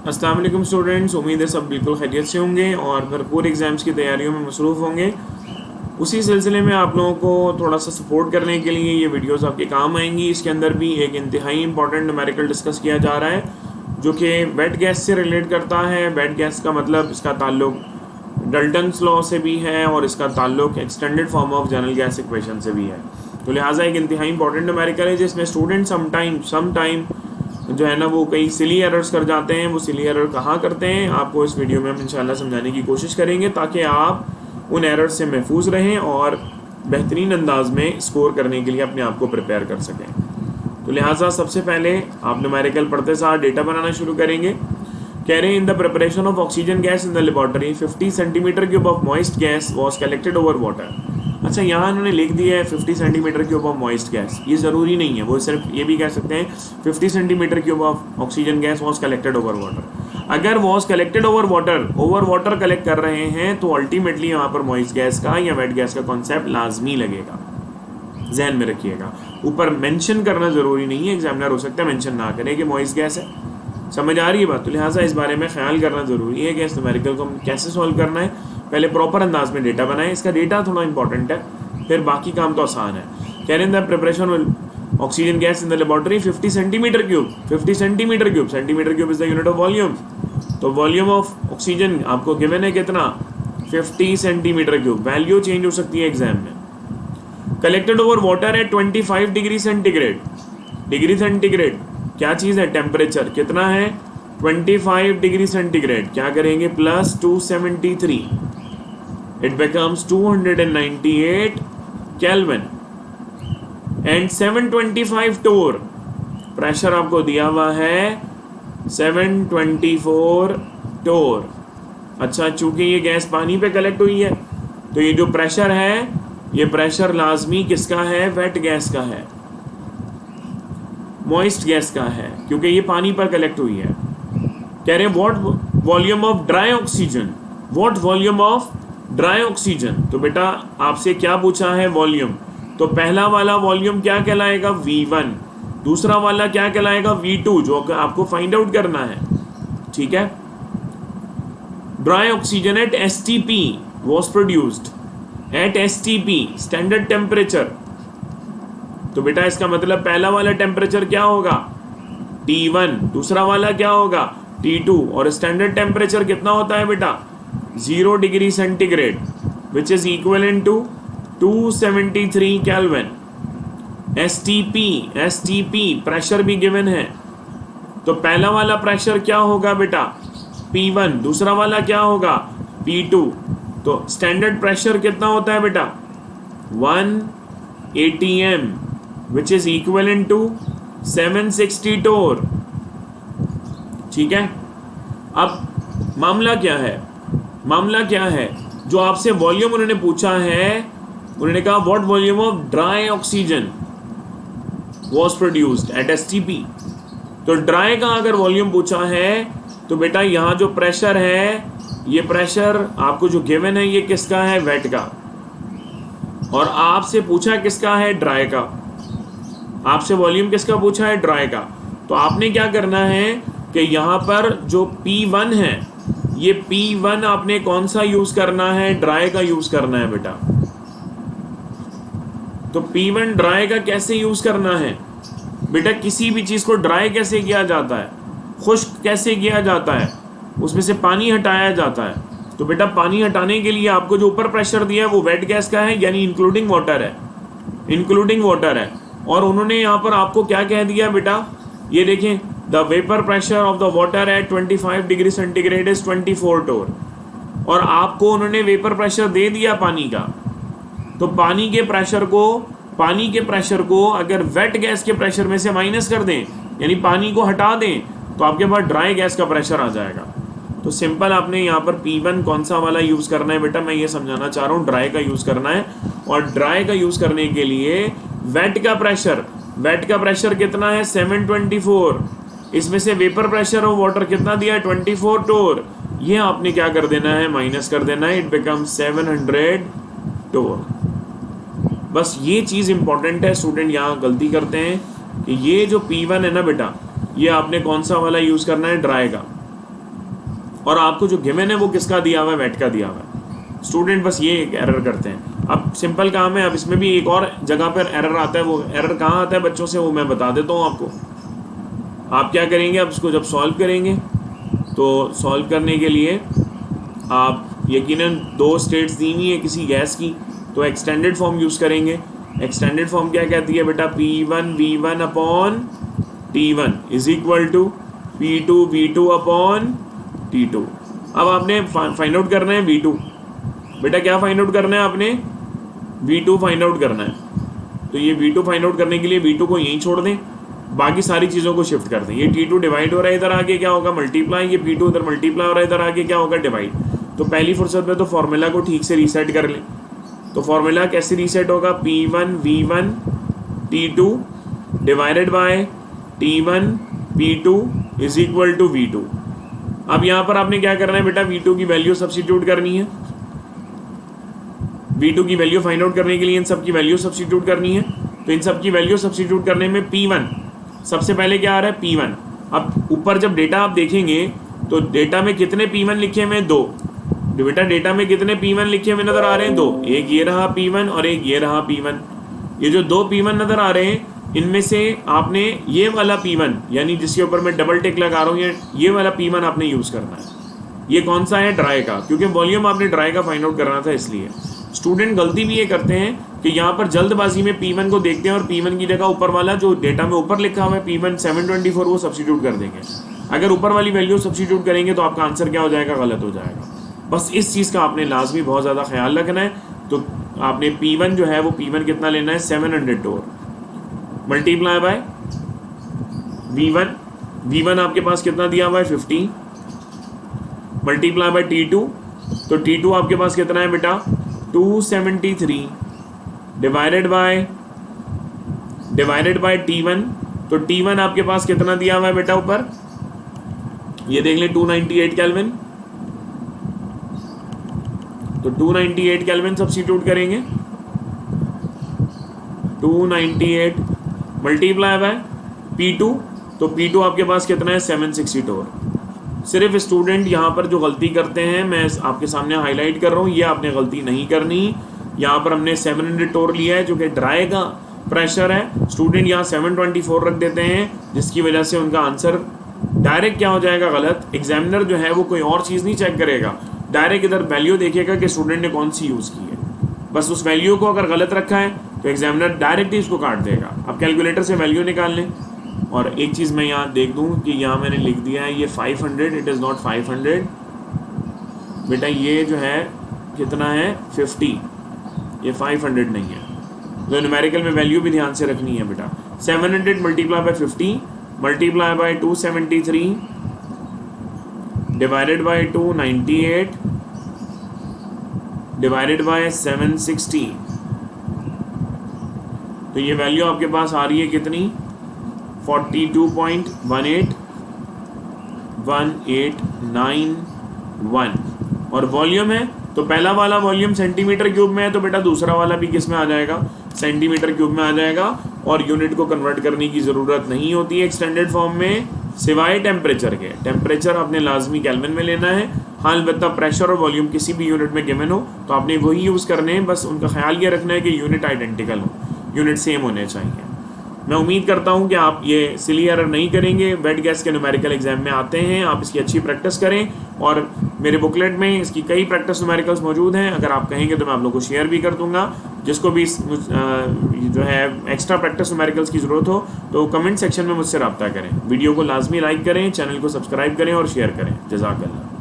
अस्सलाम वालेकुम स्टूडेंट्स, उम्मीद है सब बिल्कुल खैरियत से होंगे और भरपूर एग्ज़ाम्स की तैयारियों में मसरूफ़ होंगे। उसी सिलसिले में आप लोगों को थोड़ा सा सपोर्ट करने के लिए ये वीडियोस आपके काम आएंगी। इसके अंदर भी एक इंतहाई इंपॉर्टेंट न्यूमेरिकल डिस्कस किया जा रहा है जो कि वेट गैस से रिलेट करता है। वेट गैस का मतलब इसका ताल्लुक डल्टन्स लॉ से भी है और इसका ताल्लुक extended form of general gas equation से भी है। तो लिहाजा एक इंतहाई इंपॉर्टेंट न्यूमेरिकल है जिसमें स्टूडेंट समटाइम जो है ना वो कई सिली एरर्स कर जाते हैं। वो सिली एरर कहाँ करते हैं आपको इस वीडियो में हम इंशाल्लाह समझाने की कोशिश करेंगे ताकि आप उन एरर्स से महफूज रहें और बेहतरीन अंदाज में स्कोर करने के लिए अपने आप को प्रिपेयर कर सकें। तो लिहाजा सबसे पहले आप न्यूमेरिकल पढ़ते साथ डेटा बनाना शुरू करेंगे। कह रहे हैं in the preparation of oxygen gas in the laboratory 50 centimetre cube of moist gas was collected over water. अच्छा, यहाँ उन्होंने लिख दिया है 50 centimetre cube of moist gas. ये ज़रूरी नहीं है, वो सिर्फ ये भी कह सकते हैं 50 centimetre cube of oxygen gas was collected over water. अगर was collected over water collect कर रहे हैं तो अल्टीमेटली यहाँ पर मॉइस्ट गैस का या वेट गैस का कॉन्सेप्ट लाजमी लगेगा, जहन में रखिएगा। ऊपर मेंशन करना ज़रूरी नहीं है, एग्जामिनर हो सकता है मेंशन ना करे कि मॉइस्ट गैस है। समझ आ रही है बात? तो लिहाजा इस बारे में ख्याल करना ज़रूरी है कि इस न्यूमेरिकल को हम कैसे सॉल्व करना है। पहले प्रॉपर अंदाज में डेटा बनाएं, इसका डेटा थोड़ा इंपॉर्टेंट है, फिर बाकी काम तो आसान है। कह रहे हैं preparation oxygen gas in the laboratory 50 centimetre cube. 50 centimetre cube is the unit of volume. तो वॉल्यूम ऑफ ऑक्सीजन आपको गिवन है कितना? 50 सेंटीमीटर क्यूब। वैल्यू चेंज हो सकती है एग्जाम में। कलेक्टेड ओवर वाटर है 25 डिग्री सेंटीग्रेड। डिग्री सेंटीग्रेड क्या चीज़ है? टेम्परेचर कितना है? 25 डिग्री सेंटीग्रेड। क्या करेंगे? Plus 273, it becomes 298 Kelvin and 725 torr। Pressure आपको दिया हुआ है 724 टोर। अच्छा, चूंकि ये गैस पानी पे कलेक्ट हुई है तो ये जो प्रेशर है ये प्रेशर लाजमी किसका है? वेट गैस का है, मॉइस्ट गैस का है, क्योंकि ये पानी पर कलेक्ट हुई है। कह रहे हैं what volume of dry oxygen. What volume of dry oxygen. तो बेटा आपसे क्या पूछा है? वॉल्यूम। तो पहला वाला वॉल्यूम क्या कहलाएगा? V1। दूसरा वाला क्या कहलाएगा? V2, जो आपको फाइंड आउट करना है। ठीक है। Dry oxygen at STP was produced at STP standard temperature. तो बेटा इसका मतलब पहला वाला टेम्परेचर क्या होगा? T1। दूसरा वाला क्या होगा? T2। और स्टैंडर्ड टेम्परेचर कितना होता है बेटा? 0 degree centigrade, which is equivalent to 273 kelvin. STP pressure भी गिवन है। तो पहला वाला प्रेशर क्या होगा बेटा? P1। दूसरा वाला क्या होगा? P2। तो स्टैंडर्ड प्रेशर कितना होता है बेटा? 1 atm, which is equivalent to 760 torr. ठीक है। अब मामला क्या है? जो आपसे वॉल्यूम उन्होंने पूछा है, उन्होंने कहा what volume of dry oxygen was produced at STP। तो ड्राई का अगर वॉल्यूम पूछा है तो बेटा यहाँ जो प्रेशर है, ये प्रेशर आपको जो गिवन है ये किसका है? वेट का। और आपसे पूछा किसका है? ड्राई का। आपसे वॉल्यूम किसका पूछा है? ड्राई का। तो आपने क्या करना है कि यहाँ पर जो P1 है, ये P1 आपने कौन सा यूज करना है? ड्राई का यूज करना है बेटा। तो P1 ड्राई का कैसे यूज करना है बेटा? किसी भी चीज को ड्राई कैसे किया जाता है? खुश्क कैसे किया जाता है? उसमें से पानी हटाया जाता है। तो बेटा पानी हटाने के लिए आपको जो ऊपर प्रेशर दिया है वो वेट गैस का है, यानी इंक्लूडिंग वाटर है। और उन्होंने यहाँ पर आपको क्या कह दिया बेटा? ये देखें, the vapour pressure of the water at 25 degree centigrade is 24 टोर। और आपको उन्होंने वेपर प्रेशर दे दिया पानी का। तो पानी के प्रेशर को अगर वेट गैस के प्रेशर में से माइनस कर दें, यानी पानी को हटा दें, तो आपके पास ड्राई गैस का प्रेशर आ जाएगा। तो सिंपल आपने यहाँ पर P1 कौन सा वाला यूज़ करना है बेटा? मैं ये समझाना चाह रहा हूँ, ड्राई का यूज़ करना है। और ड्राई का यूज़ करने के लिए वेट का प्रेशर कितना है? 724। इसमें से वेपर प्रेशर ऑफ वाटर कितना दिया है? 24 टोर। ये आपने क्या कर देना है? माइनस कर देना है। इट बिकम्स 700 टोर। बस ये चीज़ इंपॉर्टेंट है। स्टूडेंट यहाँ गलती करते हैं कि ये जो P1 है ना बेटा, ये आपने कौन सा वाला यूज़ करना है? ड्राई का। और आपको जो गिवन है वो किसका दिया हुआ है, वेट का दिया हुआ है। स्टूडेंट बस ये एरर करते हैं। अब सिंपल काम है, अब इसमें भी एक और जगह पर एरर आता है। वो एरर कहाँ आता है बच्चों से, वो मैं बता देता हूँ आपको। आप क्या करेंगे, अब इसको जब सॉल्व करेंगे तो सॉल्व करने के लिए आप यकीनन 2 स्टेट्स दी हुई है किसी गैस की, तो एक्सटेंडेड फॉर्म यूज़ करेंगे। एक्सटेंडेड फॉर्म क्या कहती है बेटा, P1V1 upon T1 is equal to P2V2 upon T2। अब आपने फाइंड आउट करना है V2। बेटा क्या फाइंड आउट करना है आपने, V2 फाइंड आउट करना है। तो ये V2 फाइंड आउट करने के लिए V2 को यहीं छोड़ दें, बाकी सारी चीज़ों को शिफ्ट कर दें। ये T2 डिवाइड हो रहा है, इधर आगे क्या होगा मल्टीप्लाई, ये P2 इधर मल्टीप्लाई हो रहा है, इधर आगे क्या होगा डिवाइड। तो पहली फुर्सत में तो फॉर्मूला को ठीक से रीसेट कर लें। तो फॉर्मूला कैसे रीसेट होगा, P1V1 T2 divided by T1 P2 is equal to V2। अब यहाँ पर आपने क्या करना है बेटा, V2 की वैल्यू सब्स्टिट्यूट करनी है। V2 की वैल्यू फाइंड आउट करने के लिए इन सब की वैल्यू सब्स्टिट्यूट करनी है। तो इन सब की वैल्यू सब्स्टिट्यूट करने में P1 सबसे पहले क्या आ रहा है, P1। अब ऊपर जब डेटा आप देखेंगे तो डेटा में कितने P1 लिखे हुए हैं, 2। बेटा डेटा में कितने P1 लिखे हुए नजर आ रहे हैं, 2। एक ये रहा P1 और एक ये रहा P1। ये जो 2 P1 नजर आ रहे हैं, इनमें से आपने ये वाला P1 यानी जिसके ऊपर मैं डबल टिक लगा रहा हूँ, ये वाला P1 आपने यूज करना है। ये कौन सा है, ड्राई का, क्योंकि वॉल्यूम आपने ड्राई का फाइंड आउट करना था इसलिए। स्टूडेंट गलती भी ये करते हैं कि यहाँ पर जल्दबाजी में P1 को देखते हैं और P1 की जगह ऊपर वाला जो डेटा में ऊपर लिखा हुआ है P1 724 वो सब्स्टिट्यूट कर देंगे। अगर ऊपर वाली वैल्यू सब्स्टिट्यूट करेंगे तो आपका आंसर क्या हो जाएगा, गलत हो जाएगा। बस इस चीज़ का आपने लाजमी बहुत ज़्यादा ख्याल रखना है। तो आपने P1 जो है वो P1 कितना लेना है, 700 मल्टीप्लाई बाय V1 आपके पास कितना दिया हुआ है 50 मल्टीप्लाई बाय T2। तो T2 आपके पास कितना है बेटा 273 डिवाइडेड बाय T1। तो T1 आपके पास कितना दिया हुआ है बेटा ऊपर, ये देख लें 298 केल्विन। तो 298 केल्विन सब्स्टिट्यूट करेंगे, 298 मल्टीप्लाई बाय P2। तो P2 आपके पास कितना है 762। सिर्फ स्टूडेंट यहाँ पर जो गलती करते हैं, मैं आपके सामने हाईलाइट कर रहा हूँ, ये आपने गलती नहीं करनी। यहाँ पर हमने 700 टोर लिया है जो कि ड्राई का प्रेशर है। स्टूडेंट यहाँ 724 रख देते हैं, जिसकी वजह से उनका आंसर डायरेक्ट क्या हो जाएगा, गलत। एग्जामिनर जो है वो कोई और चीज़ नहीं चेक करेगा, डायरेक्ट इधर वैल्यू देखेगा कि स्टूडेंट ने कौन सी यूज़ की है। बस उस वैल्यू को अगर गलत रखा है तो एग्जामिनर डायरेक्ट ही इसको काट देगा। अब कैलकुलेटर से वैल्यू निकाल लें। और एक चीज़ मैं यहाँ देख दूँ कि यहाँ मैंने लिख दिया है ये 500, इट इज़ नॉट 500 बेटा, ये जो है कितना है 50, ये 500 नहीं है। तो न्यूमेरिकल में वैल्यू भी ध्यान से रखनी है बेटा। 700 multiply by 50 multiply by 273 divided by 298 divided by 760। तो ये वैल्यू आपके पास आ रही है कितनी, 42.1891। और वॉल्यूम है तो पहला वाला वॉल्यूम सेंटीमीटर क्यूब में है, तो बेटा दूसरा वाला भी किस में आ जाएगा, सेंटीमीटर क्यूब में आ जाएगा। और यूनिट को कन्वर्ट करने की ज़रूरत नहीं होती है एक्सटेंडेड फॉर्म में, सिवाय टेम्परेचर के। टेम्परेचर आपने लाजमी केल्विन में लेना है। हाँ अलबत्ता प्रेशर और वॉल्यूम किसी भी यूनिट में गिवन हो तो आपने वही यूज़ करने हैं। बस उनका ख्याल ये रखना है कि यूनिट आइडेंटिकल हो, यूनिट सेम होने चाहिए। मैं उम्मीद करता हूं कि आप ये सिली एरर नहीं करेंगे। वेट गैस के न्यूमेरिकल एग्जाम में आते हैं, आप इसकी अच्छी प्रैक्टिस करें। और मेरे बुकलेट में इसकी कई प्रैक्टिस न्यूमेरिकल्स मौजूद हैं, अगर आप कहेंगे तो मैं आप लोगों को शेयर भी कर दूंगा। जिसको भी जो है एक्स्ट्रा प्रैक्टिस न्यूमेरिकल्स की ज़रूरत हो तो कमेंट सेक्शन में मुझसे रब्ता करें। वीडियो को लाजमी लाइक करें, चैनल को सब्सक्राइब करें और शेयर करें। जज़ाकल्लाह।